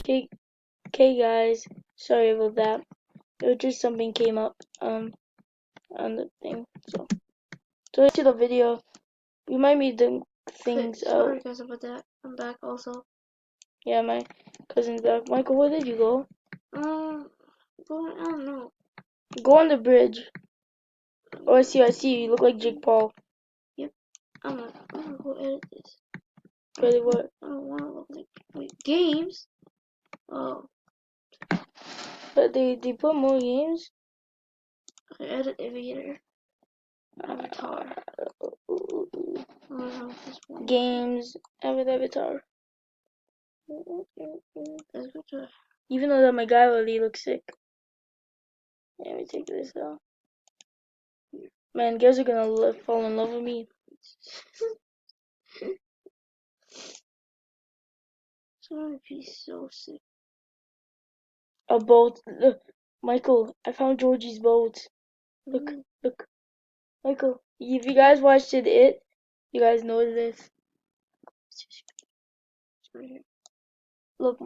Okay, guys. Sorry about that. It was just something came up on the thing. So to the video. You might be the things out. Sorry guys about that. I'm back also. Yeah, my cousin's back. Michael, where did you go? I don't know. Go on the bridge. Oh, I see. You look like Jake Paul. Yep. I'm gonna go edit this. Really, what? I don't want to look like games. Oh. But they put more games. Okay, edit aviator. Avatar. Games. Avatar. Avatar. Even though that my guy already looks sick. Yeah, let me take this out. Man, girls are gonna fall in love with me. It's gonna be so sick. A boat. Look, Michael, I found Georgie's boat. Look. Michael, if you guys watched it, you guys know this. It's right here. Look.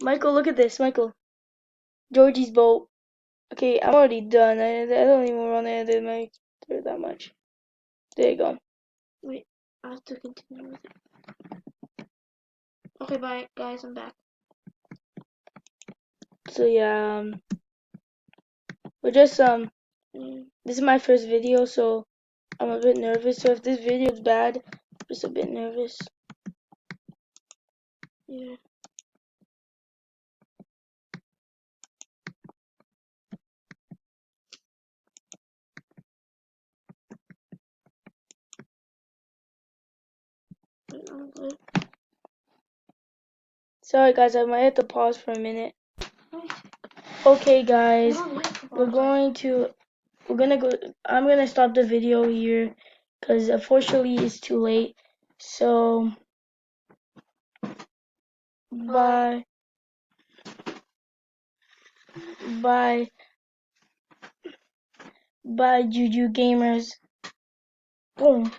Michael, look at this, Michael. Georgie's boat. Okay, I'm already done. I don't even want to edit my that much. There you go. Wait, I have to continue with it. Okay, bye, guys. I'm back. So yeah, we're just this is my first video, so I'm a bit nervous. So if this video is bad, I'm just a bit nervous. Yeah. I'm good. Sorry guys, I might have to pause for a minute. Okay guys, I'm gonna stop the video here because unfortunately it's too late. So bye. Bye. Bye Juju gamers. Boom.